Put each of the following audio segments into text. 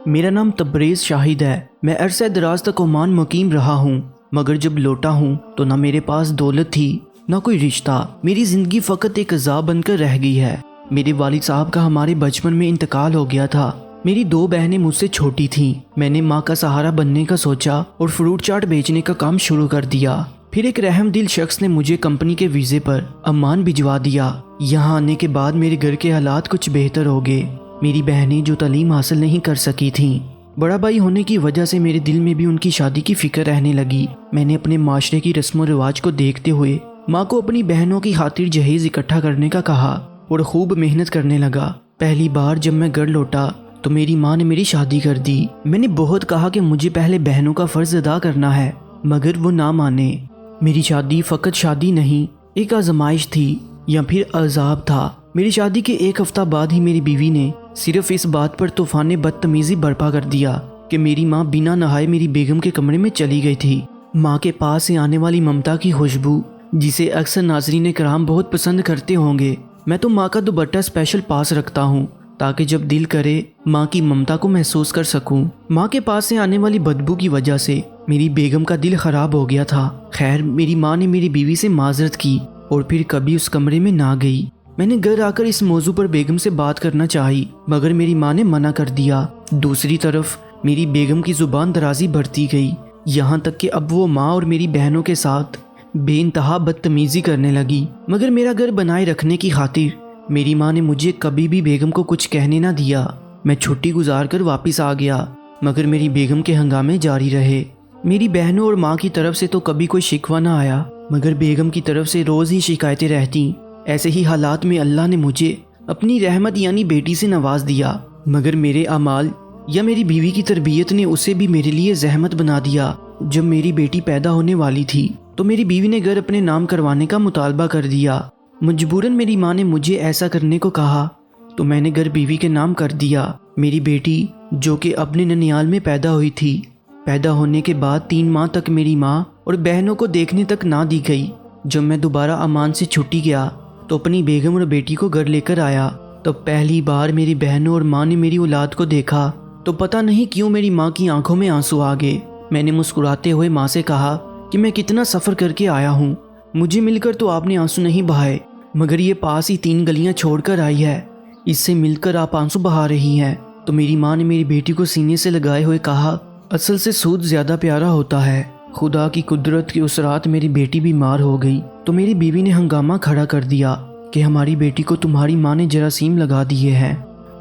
میرا نام تبریز شاہد ہے۔ میں عرصہ دراز تک عمان مقیم رہا ہوں، مگر جب لوٹا ہوں تو نہ میرے پاس دولت تھی نہ کوئی رشتہ۔ میری زندگی فقط ایک عذاب بن کر رہ گئی ہے۔ میرے والد صاحب کا ہمارے بچپن میں انتقال ہو گیا تھا۔ میری 2 بہنیں مجھ سے چھوٹی تھیں۔ میں نے ماں کا سہارا بننے کا سوچا اور فروٹ چاٹ بیچنے کا کام شروع کر دیا۔ پھر ایک رحم دل شخص نے مجھے کمپنی کے ویزے پر عمان بھجوا دیا۔ یہاں آنے کے بعد میرے گھر کے حالات کچھ بہتر ہو گئے۔ میری بہنیں جو تعلیم حاصل نہیں کر سکی تھیں، بڑا بھائی ہونے کی وجہ سے میرے دل میں بھی ان کی شادی کی فکر رہنے لگی۔ میں نے اپنے معاشرے کی رسم و رواج کو دیکھتے ہوئے ماں کو اپنی بہنوں کی خاطر جہیز اکٹھا کرنے کا کہا اور خوب محنت کرنے لگا۔ پہلی بار جب میں گھر لوٹا تو میری ماں نے میری شادی کر دی۔ میں نے بہت کہا کہ مجھے پہلے بہنوں کا فرض ادا کرنا ہے، مگر وہ نہ مانے۔ میری شادی فقط شادی نہیں، ایک آزمائش تھی یا پھر عذاب تھا۔ میری شادی کے 1 ہفتہ بعد ہی میری بیوی نے صرف اس بات پر طوفان بدتمیزی برپا کر دیا کہ میری ماں بنا نہائے میری بیگم کے کمرے میں چلی گئی تھی۔ ماں کے پاس سے آنے والی ممتا کی خوشبو، جسے اکثر ناظرین کرام بہت پسند کرتے ہوں گے، میں تو ماں کا دوپٹہ اسپیشل پاس رکھتا ہوں تاکہ جب دل کرے ماں کی ممتا کو محسوس کر سکوں۔ ماں کے پاس سے آنے والی بدبو کی وجہ سے میری بیگم کا دل خراب ہو گیا تھا۔ خیر، میری ماں نے میری بیوی سے معذرت کی اور پھر کبھی اس کمرے میں نہ گئی۔ میں نے گھر آ کر اس موضوع پر بیگم سے بات کرنا چاہی، مگر میری ماں نے منع کر دیا۔ دوسری طرف میری بیگم کی زبان درازی بڑھتی گئی، یہاں تک کہ اب وہ ماں اور میری بہنوں کے ساتھ بے انتہا بدتمیزی کرنے لگی۔ مگر میرا گھر بنائے رکھنے کی خاطر میری ماں نے مجھے کبھی بھی بیگم کو کچھ کہنے نہ دیا۔ میں چھٹی گزار کر واپس آ گیا، مگر میری بیگم کے ہنگامے جاری رہے۔ میری بہنوں اور ماں کی طرف سے تو کبھی کوئی شکوہ نہ آیا، مگر بیگم کی طرف سے روز ہی شکایتیں رہتیں۔ ایسے ہی حالات میں اللہ نے مجھے اپنی رحمت یعنی بیٹی سے نواز دیا، مگر میرے اعمال یا میری بیوی کی تربیت نے اسے بھی میرے لیے زحمت بنا دیا۔ جب میری بیٹی پیدا ہونے والی تھی تو میری بیوی نے گھر اپنے نام کروانے کا مطالبہ کر دیا۔ مجبوراً میری ماں نے مجھے ایسا کرنے کو کہا تو میں نے گھر بیوی کے نام کر دیا۔ میری بیٹی جو کہ اپنے ننیال میں پیدا ہوئی تھی، پیدا ہونے کے بعد 3 ماہ تک میری ماں اور بہنوں کو دیکھنے تک نہ دی گئی۔ جب میں دوبارہ عمان سے چھٹی گیا تو اپنی بیگم اور بیٹی کو گھر لے کر آیا تو پہلی بار میری بہنوں اور ماں نے میری اولاد کو دیکھا تو پتہ نہیں کیوں میری ماں کی آنکھوں میں آنسو آ گئے۔ میں نے مسکراتے ہوئے ماں سے کہا کہ میں کتنا سفر کر کے آیا ہوں، مجھے مل کر تو آپ نے آنسو نہیں بہائے، مگر یہ پاس ہی 3 گلیاں چھوڑ کر آئی ہے، اس سے مل کر آپ آنسو بہا رہی ہیں۔ تو میری ماں نے میری بیٹی کو سینے سے لگائے ہوئے کہا، اصل سے سود زیادہ پیارا ہوتا ہے۔ خدا کی قدرت کی اس رات میری بیٹی بیمار ہو گئی تو میری بیوی نے ہنگامہ کھڑا کر دیا کہ ہماری بیٹی کو تمہاری ماں نے جراثیم لگا دیے ہیں،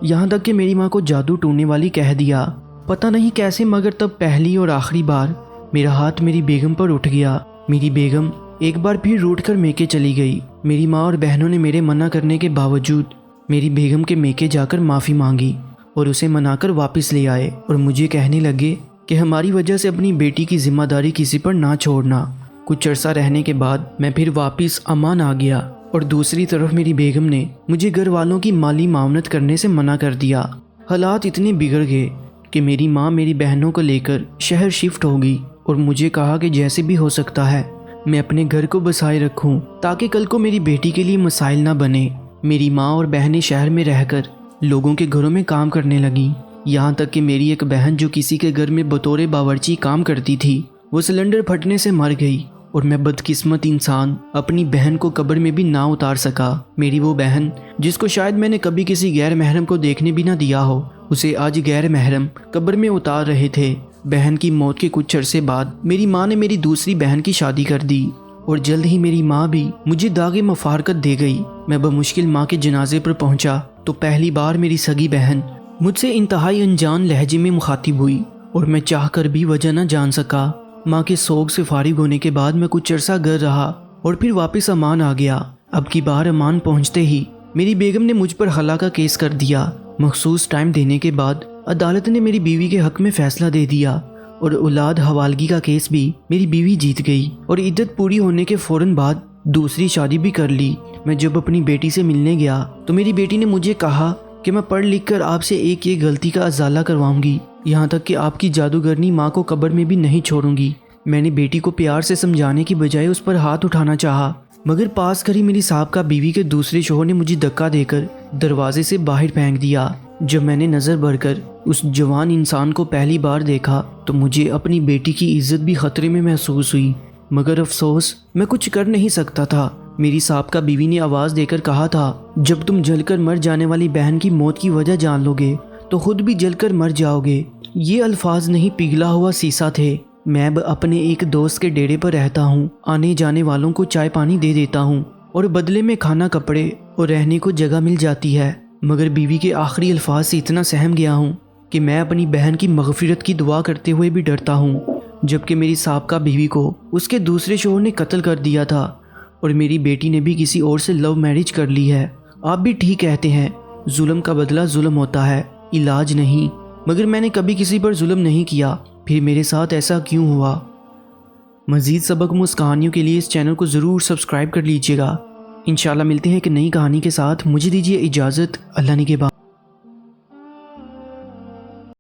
یہاں تک کہ میری ماں کو جادو ٹونے والی کہہ دیا۔ پتہ نہیں کیسے، مگر تب پہلی اور آخری بار میرا ہاتھ میری بیگم پر اٹھ گیا۔ میری بیگم ایک بار پھر روٹ کر میکے چلی گئی۔ میری ماں اور بہنوں نے میرے منع کرنے کے باوجود میری بیگم کے میکے جا کر معافی مانگی اور اسے منا کر واپس لے آئے اور مجھے کہنے لگے کہ ہماری وجہ سے اپنی بیٹی کی ذمہ داری کسی پر نہ چھوڑنا۔ کچھ عرصہ رہنے کے بعد میں پھر واپس عمان آ گیا اور دوسری طرف میری بیگم نے مجھے گھر والوں کی مالی معاونت کرنے سے منع کر دیا۔ حالات اتنے بگڑ گئے کہ میری ماں میری بہنوں کو لے کر شہر شفٹ ہو گئی اور مجھے کہا کہ جیسے بھی ہو سکتا ہے میں اپنے گھر کو بسائے رکھوں تاکہ کل کو میری بیٹی کے لیے مسائل نہ بنے۔ میری ماں اور بہنیں شہر میں رہ کر لوگوں کے گھروں میں کام کرنے لگیں، یہاں تک کہ میری ایک بہن جو کسی کے گھر میں بطور باورچی کام کرتی تھی، وہ سلنڈر پھٹنے سے مر گئی اور میں بدقسمت انسان اپنی بہن کو قبر میں بھی نہ اتار سکا۔ میری وہ بہن جس کو شاید میں نے کبھی کسی غیر محرم کو دیکھنے بھی نہ دیا ہو، اسے آج غیر محرم قبر میں اتار رہے تھے۔ بہن کی موت کے کچھ عرصے بعد میری ماں نے میری دوسری بہن کی شادی کر دی اور جلد ہی میری ماں بھی مجھے داغ مفارقت دے گئی۔ میں بمشکل ماں کے جنازے پر پہنچا تو پہلی بار میری سگی بہن مجھ سے انتہائی انجان لہجے میں مخاطب ہوئی اور میں چاہ کر بھی وجہ نہ جان سکا۔ ماں کے سوگ سے فارغ ہونے کے بعد میں کچھ عرصہ گھر رہا اور پھر واپس عمان آ گیا۔ اب کی بار عمان پہنچتے ہی میری بیگم نے مجھ پر خلا کا کیس کر دیا۔ مخصوص ٹائم دینے کے بعد عدالت نے میری بیوی کے حق میں فیصلہ دے دیا اور اولاد حوالگی کا کیس بھی میری بیوی جیت گئی اور عدت پوری ہونے کے فوراً بعد دوسری شادی بھی کر لی۔ میں جب اپنی بیٹی سے ملنے گیا تو میری بیٹی نے مجھے کہا کہ میں پڑھ لکھ کر آپ سے ایک غلطی کا ازالہ کرواؤں گی، یہاں تک کہ آپ کی جادوگرنی ماں کو قبر میں بھی نہیں چھوڑوں گی۔ میں نے بیٹی کو پیار سے سمجھانے کی بجائے اس پر ہاتھ اٹھانا چاہا، مگر پاس کری میری سابقہ بیوی کے دوسرے شوہر نے مجھے دھکا دے کر دروازے سے باہر پھینک دیا۔ جب میں نے نظر بھر کر اس جوان انسان کو پہلی بار دیکھا تو مجھے اپنی بیٹی کی عزت بھی خطرے میں محسوس ہوئی، مگر افسوس میں کچھ کر نہیں سکتا تھا۔ میری سابقہ بیوی نے آواز دے کر کہا تھا، جب تم جل کر مر جانے والی بہن کی موت کی وجہ جان لو گے تو خود بھی جل کر مر جاؤ گے۔ یہ الفاظ نہیں پگھلا ہوا سیسا تھے۔ میں اب اپنے ایک دوست کے ڈیرے پر رہتا ہوں، آنے جانے والوں کو چائے پانی دے دیتا ہوں اور بدلے میں کھانا کپڑے اور رہنے کو جگہ مل جاتی ہے، مگر بیوی کے آخری الفاظ سے اتنا سہم گیا ہوں کہ میں اپنی بہن کی مغفرت کی دعا کرتے ہوئے بھی ڈرتا ہوں، جبکہ میری سابقہ بیوی کو اس کے دوسرے شوہر نے قتل کر دیا تھا اور میری بیٹی نے بھی کسی اور سے لو میرج کر لی ہے۔ آپ بھی ٹھیک کہتے ہیں، ظلم کا بدلہ ظلم ہوتا ہے، علاج نہیں، مگر میں نے کبھی کسی پر ظلم نہیں کیا، پھر میرے ساتھ ایسا کیوں ہوا؟ مزید سبق مس کہانیوں کے لیے اس چینل کو ضرور سبسکرائب کر لیجیے گا۔ انشاءاللہ ملتے ہیں ایک نئی کہانی کے ساتھ، مجھے دیجیے اجازت، اللہ نگہبان۔